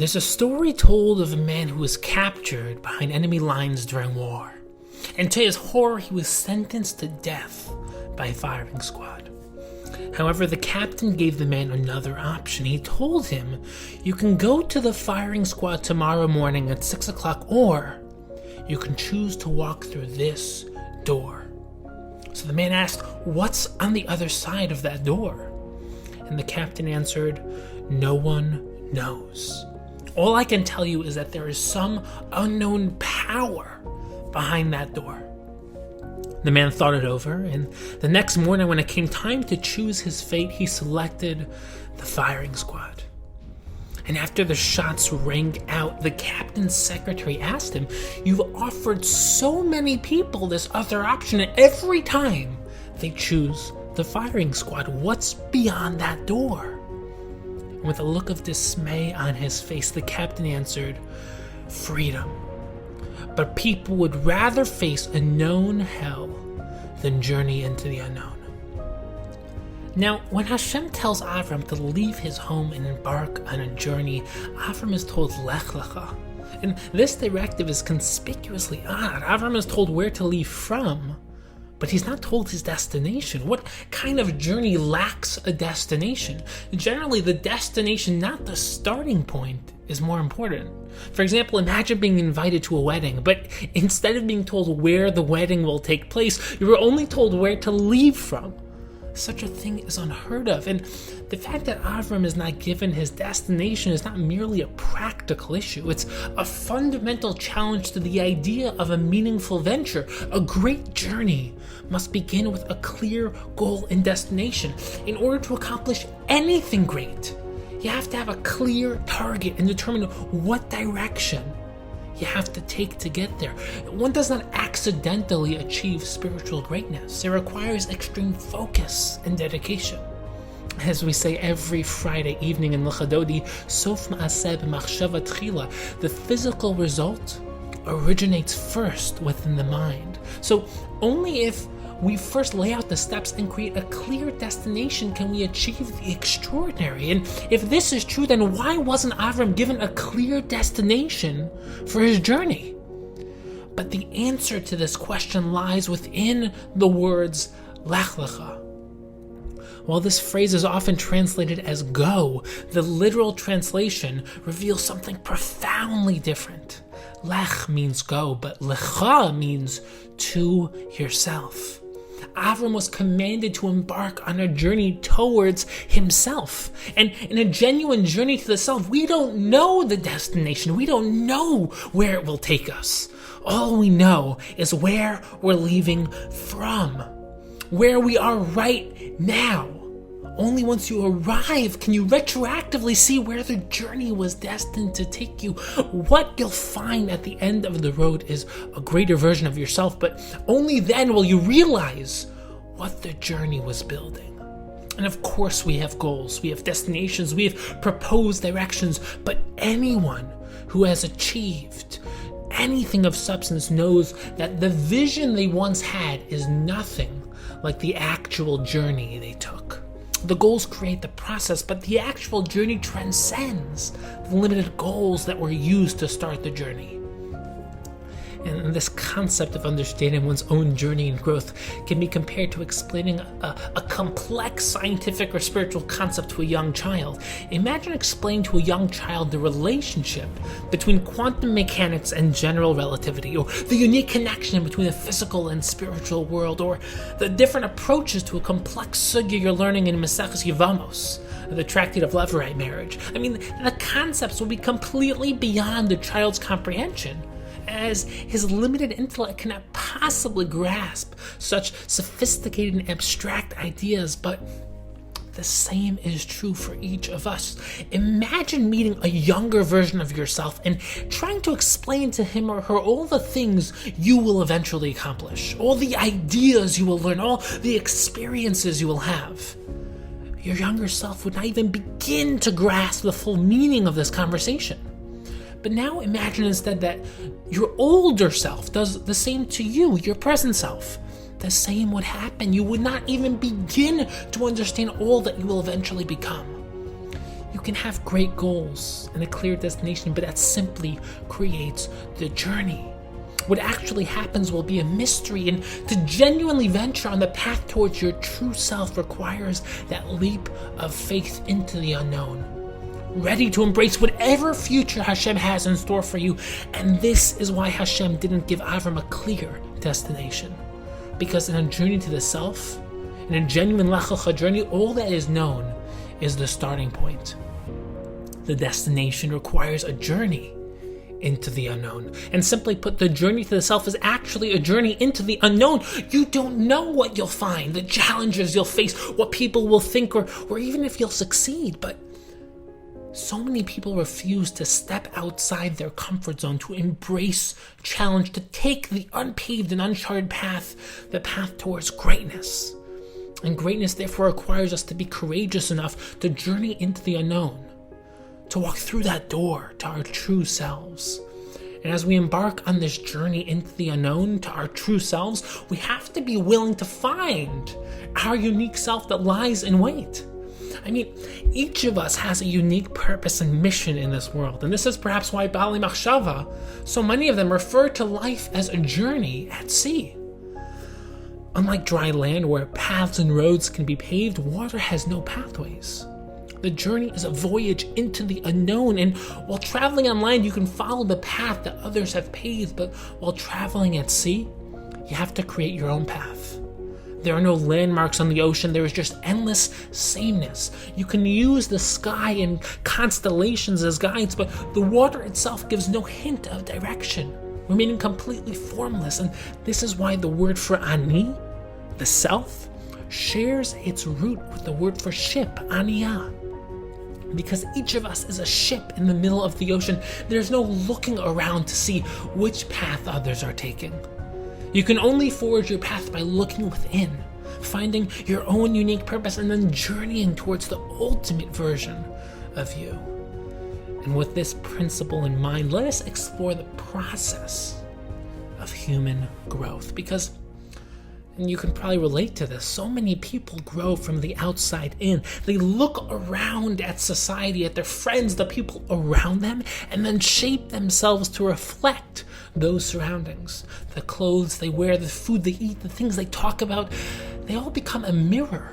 There's a story told of a man who was captured behind enemy lines during war. And to his horror, he was sentenced to death by a firing squad. However, the captain gave the man another option. He told him, you can go to the firing squad tomorrow morning at 6 o'clock, or you can choose to walk through this door. So the man asked, what's on the other side of that door? And the captain answered, no one knows. All I can tell you is that there is some unknown power behind that door. The man thought it over, and the next morning when it came time to choose his fate, he selected the firing squad. And after the shots rang out, the captain's secretary asked him, you've offered so many people this other option, and every time they choose the firing squad. What's beyond that door? And with a look of dismay on his face, the captain answered, freedom. But people would rather face a known hell than journey into the unknown. Now, when Hashem tells Avram to leave his home and embark on a journey, Avram is told Lech Lecha. And this directive is conspicuously odd. Avram is told where to leave from, but he's not told his destination. What kind of journey lacks a destination? Generally, the destination, not the starting point, is more important. For example, imagine being invited to a wedding, but instead of being told where the wedding will take place, you were only told where to leave from. Such a thing is unheard of, and the fact that Avram is not given his destination is not merely a practical issue. It's a fundamental challenge to the idea of a meaningful venture. A great journey must begin with a clear goal and destination. In order to accomplish anything great, you have to have a clear target and determine what direction you have to take to get there. One does not accidentally achieve spiritual greatness. It requires extreme focus and dedication. As we say every Friday evening in L'Chadodi, Sof Ma'aseh b'machshava tchila, the physical result originates first within the mind. So only if we first lay out the steps and create a clear destination can we achieve the extraordinary. And if this is true, then why wasn't Avram given a clear destination for his journey? But the answer to this question lies within the words Lech Lecha. While this phrase is often translated as go, the literal translation reveals something profoundly different. Lech means go, but Lecha means to yourself. Avram was commanded to embark on a journey towards himself. And in a genuine journey to the self, we don't know the destination. We don't know where it will take us. All we know is where we're leaving from, where we are right now. Only once you arrive can you retroactively see where the journey was destined to take you. What you'll find at the end of the road is a greater version of yourself, but only then will you realize what the journey was building. And of course we have goals, we have destinations, we have proposed directions, but anyone who has achieved anything of substance knows that the vision they once had is nothing like the actual journey they took. The goals create the process, but the actual journey transcends the limited goals that were used to start the journey. And this concept of understanding one's own journey and growth can be compared to explaining a complex scientific or spiritual concept to a young child. Imagine explaining to a young child the relationship between quantum mechanics and general relativity, or the unique connection between the physical and spiritual world, or the different approaches to a complex sugya you're learning in Maseches Yevamos, the Tractate of Levirate marriage. I mean, the concepts will be completely beyond the child's comprehension, as his limited intellect cannot possibly grasp such sophisticated and abstract ideas. But the same is true for each of us. Imagine meeting a younger version of yourself and trying to explain to him or her all the things you will eventually accomplish, all the ideas you will learn, all the experiences you will have. Your younger self would not even begin to grasp the full meaning of this conversation. But now imagine instead that your older self does the same to you, your present self. The same would happen. You would not even begin to understand all that you will eventually become. You can have great goals and a clear destination, but that simply creates the journey. What actually happens will be a mystery, and to genuinely venture on the path towards your true self requires that leap of faith into the unknown, ready to embrace whatever future Hashem has in store for you. And this is why Hashem didn't give Avram a clear destination, because in a journey to the self, in a genuine Lech Lecha journey, all that is known is the starting point. The destination requires a journey into the unknown. And simply put, the journey to the self is actually a journey into the unknown. You don't know what you'll find, the challenges you'll face, what people will think, or even if you'll succeed. But so many people refuse to step outside their comfort zone, to embrace challenge, to take the unpaved and uncharted path, the path towards greatness. And greatness therefore requires us to be courageous enough to journey into the unknown, to walk through that door to our true selves. And as we embark on this journey into the unknown, to our true selves, we have to be willing to find our unique self that lies in wait. I mean, each of us has a unique purpose and mission in this world, and this is perhaps why Baalei Machshava, so many of them refer to life as a journey at sea. Unlike dry land where paths and roads can be paved, water has no pathways. The journey is a voyage into the unknown, and while traveling on land, you can follow the path that others have paved, but while traveling at sea, you have to create your own path. There are no landmarks on the ocean, there is just endless sameness. You can use the sky and constellations as guides, but the water itself gives no hint of direction, remaining completely formless. And this is why the word for ani, the self, shares its root with the word for ship, aniyah. Because each of us is a ship in the middle of the ocean, there's no looking around to see which path others are taking. You can only forge your path by looking within, finding your own unique purpose, and then journeying towards the ultimate version of you. And with this principle in mind, let us explore the process of human growth. Because, and you can probably relate to this, so many people grow from the outside in. They look around at society, at their friends, the people around them, and then shape themselves to reflect those surroundings. The clothes they wear, the food they eat, the things they talk about, they all become a mirror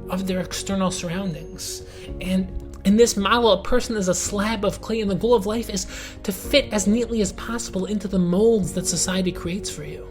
of their external surroundings. And in this model, a person is a slab of clay, and the goal of life is to fit as neatly as possible into the molds that society creates for you.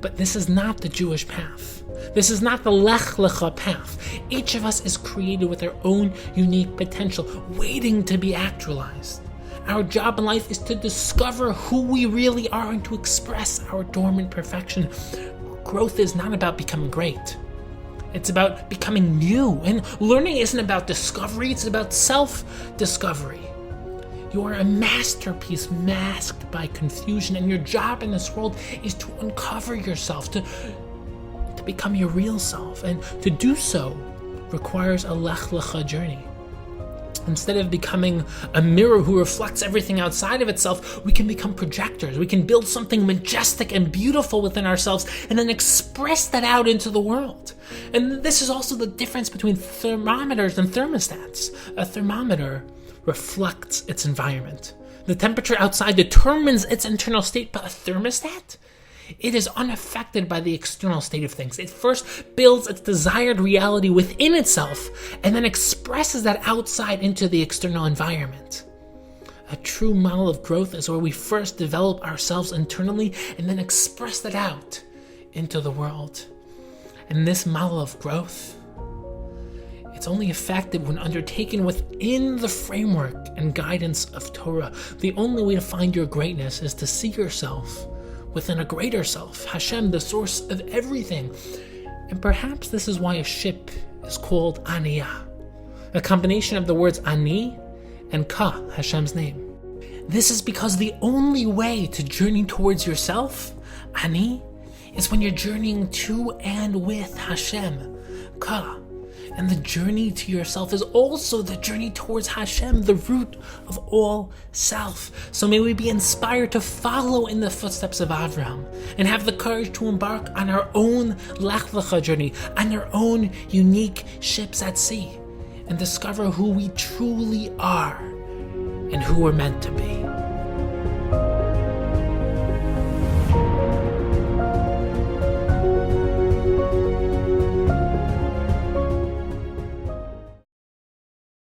But this is not the Jewish path. This is not the Lech Lecha path. Each of us is created with our own unique potential, waiting to be actualized. Our job in life is to discover who we really are and to express our dormant perfection. Growth is not about becoming great. It's about becoming new. And learning isn't about discovery, it's about self-discovery. You are a masterpiece masked by confusion, and your job in this world is to uncover yourself, to become your real self. And to do so requires a Lech Lecha journey. Instead of becoming a mirror who reflects everything outside of itself, we can become projectors. We can build something majestic and beautiful within ourselves and then express that out into the world. And this is also the difference between thermometers and thermostats. A thermometer reflects its environment. The temperature outside determines its internal state, but a thermostat? It is unaffected by the external state of things. It first builds its desired reality within itself and then expresses that outside into the external environment. A true model of growth is where we first develop ourselves internally and then express that out into the world. And this model of growth, it's only effective when undertaken within the framework and guidance of Torah. The only way to find your greatness is to see yourself within a greater self, Hashem, the source of everything. And perhaps this is why a ship is called Aniyah, a combination of the words Ani and Ka, Hashem's name. This is because the only way to journey towards yourself, Ani, is when you're journeying to and with Hashem, Ka. And the journey to yourself is also the journey towards Hashem, the root of all self. So may we be inspired to follow in the footsteps of Avraham and have the courage to embark on our own Lech Lecha journey, on our own unique ships at sea. and discover who we truly are and who we're meant to be.